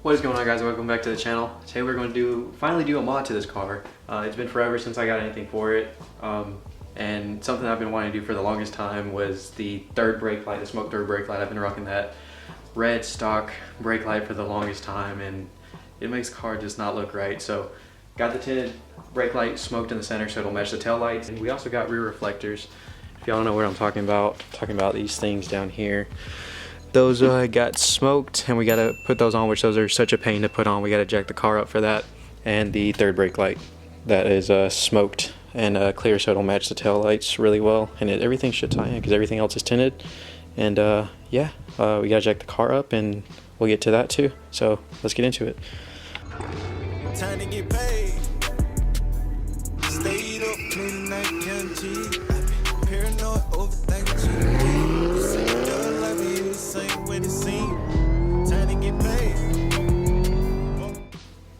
What is going on, guys? Welcome back to the channel. Today we're going to finally do a mod to this car. It's been forever since I got anything for it, and something I've been wanting to do for the longest time was the third brake light, the smoke third brake light. I've been rocking that red stock brake light for the longest time, and it makes the car just not look right. So got the tinted brake light smoked in the center so it'll match the tail lights, and we also got rear reflectors. If y'all know what I'm talking about these things down here. Those got smoked, and we gotta put those on, which those are such a pain to put on. We gotta jack the car up for that. And the third brake light that is smoked and clear, so it'll match the tail lights really well, and everything should tie in because everything else is tinted. And yeah, we gotta jack the car up, and we'll get to that too. So let's get into it. Time to get paid. Stayed up midnight, counting cheese. Paranoid, overthinking cheese.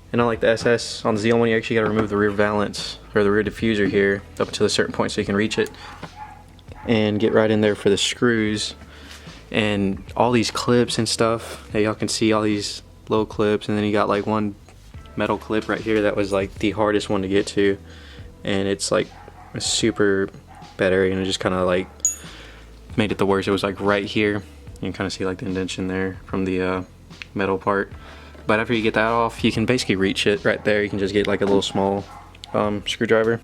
And unlike the SS, on the ZL one you actually got to remove the rear valance or the rear diffuser here up until a certain point so you can reach it and get right in there for the screws and all these clips and stuff. Now y'all can see all these little clips, and then you got like one metal clip right here that was like the hardest one to get to, and it's like a super bad area, and it just kind of like made it the worst. It was like right here. You can kind of see like the indentation there from the metal part. But after you get that off, you can basically reach it right there. You can just get like a little small screwdriver.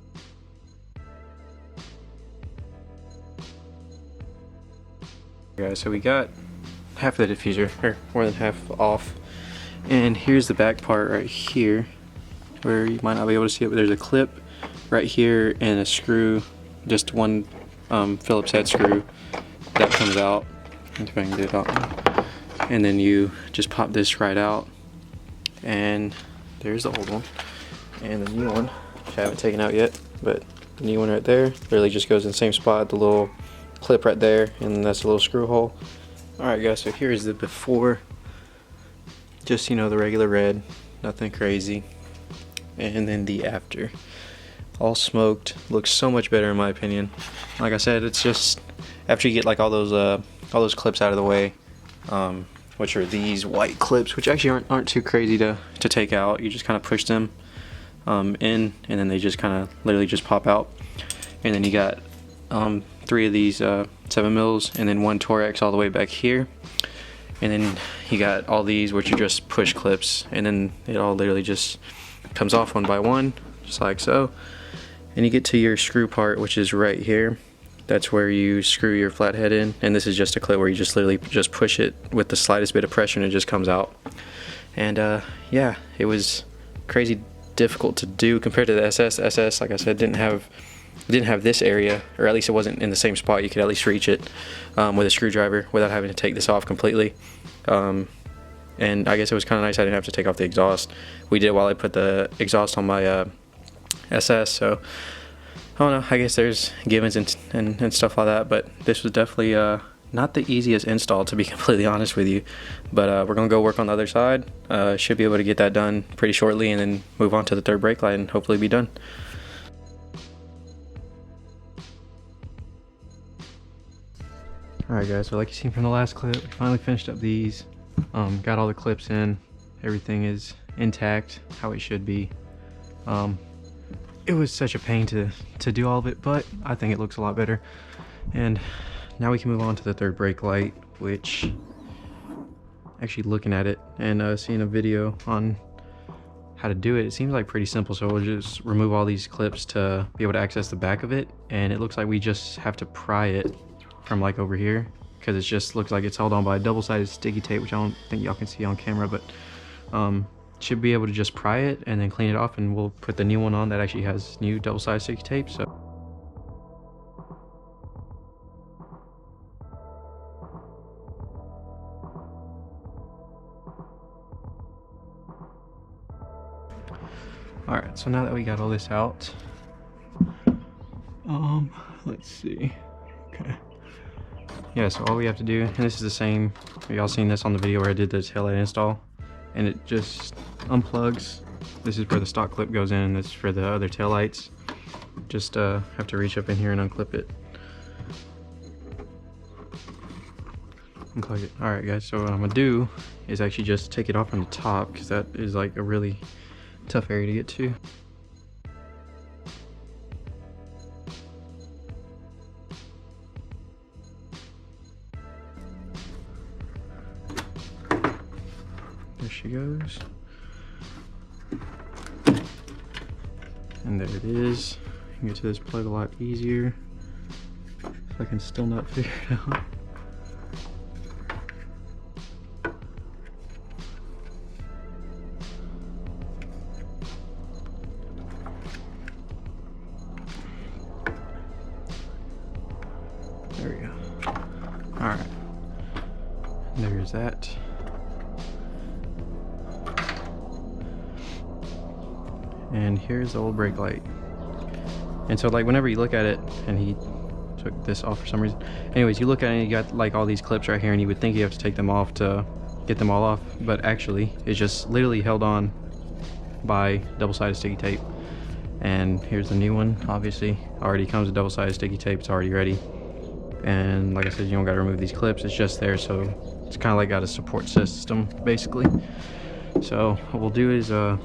Guys, so we got half of the diffuser, or more than half off. And here's the back part right here, where you might not be able to see it, but there's a clip right here and a screw, just one Phillips head screw that comes out. If I can get it out. And then you just pop this right out, and there's the old one and the new one, which I haven't taken out yet, but the new one right there literally just goes in the same spot, the little clip right there, and that's a little screw hole. Alright guys, so here's the before, just, you know, the regular red, nothing crazy, and then the after, all smoked. Looks so much better in my opinion. Like I said, it's just after you get like all those clips out of the way, which are these white clips, which actually aren't too crazy to take out. You just kind of push them in, and then they just kind of literally just pop out. And then you got 3 of these 7 mils, and then 1 Torex all the way back here. And then you got all these, which are just push clips, and then it all literally just comes off one by one, just like so. And you get to your screw part, which is right here. That's where you screw your flathead in, and this is just a clip where you just literally just push it with the slightest bit of pressure and it just comes out. And yeah, it was crazy difficult to do compared to the SS. SS, like I said, didn't have this area, or at least it wasn't in the same spot. You could at least reach it with a screwdriver without having to take this off completely. And I guess it was kind of nice I didn't have to take off the exhaust. We did while I put the exhaust on my SS, so I don't know, I guess there's givens and stuff like that, but this was definitely not the easiest install, to be completely honest with you. But we're going to go work on the other side. Should be able to get that done pretty shortly, and then move on to the third brake light and hopefully be done. Alright guys, so like you seen from the last clip, we finally finished up these. Got all the clips in. Everything is intact, how it should be. It was such a pain to do all of it, but I think it looks a lot better. And now we can move on to the third brake light, which, actually looking at it and seeing a video on how to do it, it seems like pretty simple. So we'll just remove all these clips to be able to access the back of it, and it looks like we just have to pry it from like over here, because it just looks like it's held on by a double-sided sticky tape, which I don't think y'all can see on camera, but should be able to just pry it and then clean it off, and we'll put the new one on that actually has new double-sided sticky tape. So alright, so now that we got all this out, let's see. Okay, yeah, so all we have to do, and this is the same, y'all seen this on the video where I did the taillight install, and it just unplugs. This is where the stock clip goes in, and this is for the other taillights. Just have to reach up in here and unclip it. Unplug it. Alright guys, so what I'm gonna do is actually just take it off from the top, because that is like a really tough area to get to. There she goes. And there it is. You can get to this plug a lot easier. If I can still not figure it out. There we go. Alright. There's that. And here's the old brake light. And so like whenever you look at it, and he took this off for some reason. Anyways, you look at it and you got like all these clips right here, and you would think you have to take them off to get them all off. But actually, it's just literally held on by double-sided sticky tape. And here's the new one. Obviously, already comes with double-sided sticky tape. It's already ready. And like I said, you don't got to remove these clips. It's just there, so it's kind of like got a support system, basically. So what we'll do is, well,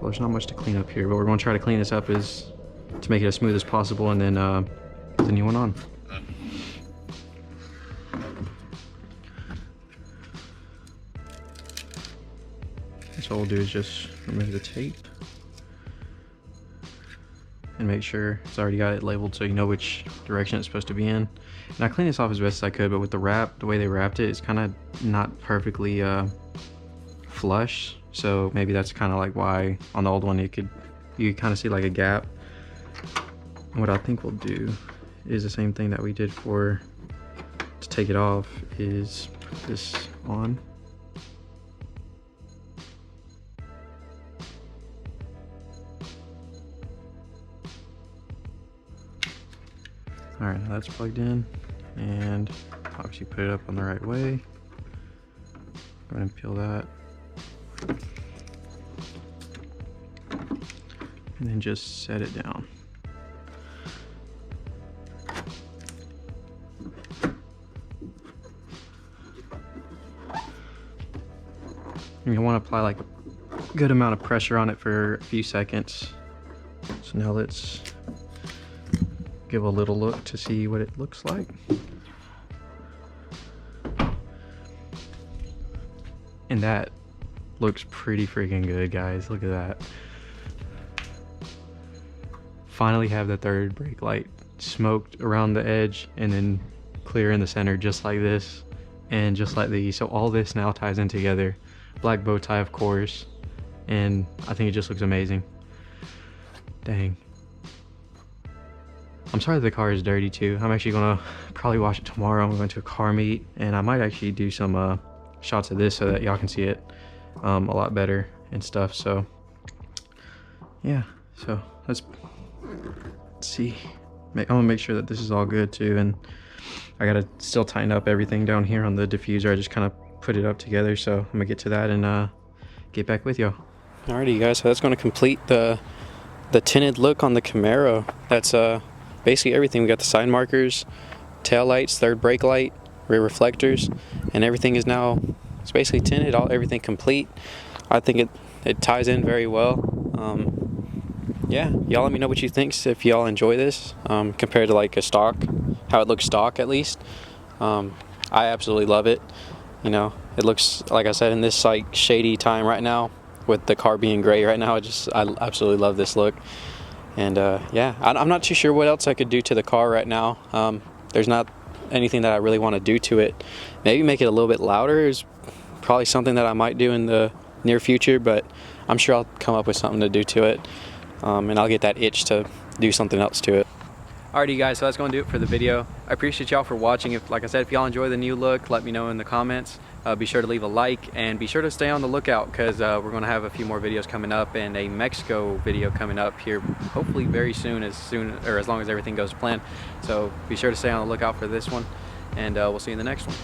there's not much to clean up here, but we're going to try to clean this up is to make it as smooth as possible, and then put the new one on. So what we'll do is just remove the tape and make sure it's already got it labeled so you know which direction it's supposed to be in. And I cleaned this off as best as I could, but with the wrap, the way they wrapped it, it's kind of not perfectly flush. So maybe that's kind of like why on the old one you could kind of see like a gap. And what I think we'll do is the same thing that we did to take it off, is put this on. All right, now that's plugged in, and obviously put it up on the right way. Go ahead and peel that. And then just set it down. And you want to apply like a good amount of pressure on it for a few seconds. So now let's give a little look to see what it looks like. And that looks pretty freaking good, guys. Look at that. Finally have the third brake light smoked around the edge and then clear in the center, just like this and just like these. So all this now ties in together. Black bow tie, of course, and I think it just looks amazing. Dang. I'm sorry that the car is dirty too. I'm actually gonna probably wash it tomorrow. I'm going to a car meet, and I might actually do some shots of this so that y'all can see it a lot better and stuff. So yeah, so let's see. I'm gonna make sure that this is all good too, and I gotta still tighten up everything down here on the diffuser. I just kind of put it up together, so I'm gonna get to that and get back with y'all. Alrighty guys, so that's gonna complete the tinted look on the Camaro. That's basically everything. We got the side markers, tail lights, third brake light, rear reflectors, and everything is now, it's basically tinted, everything complete. I think it ties in very well. Yeah, y'all let me know what you think, if y'all enjoy this compared to like a stock, how it looks stock at least. I absolutely love it. You know, it looks, like I said, in this like shady time right now with the car being gray right now, I absolutely love this look. And yeah, I'm not too sure what else I could do to the car right now. There's not anything that I really want to do to it. Maybe make it a little bit louder is probably something that I might do in the near future, but I'm sure I'll come up with something to do to it. And I'll get that itch to do something else to it. Alrighty guys, so that's going to do it for the video. I appreciate y'all for watching. Like I said, if y'all enjoy the new look, let me know in the comments. Be sure to leave a like, and be sure to stay on the lookout, because we're going to have a few more videos coming up, and a Mexico video coming up here hopefully very soon, as long as everything goes to plan. So be sure to stay on the lookout for this one, and we'll see you in the next one.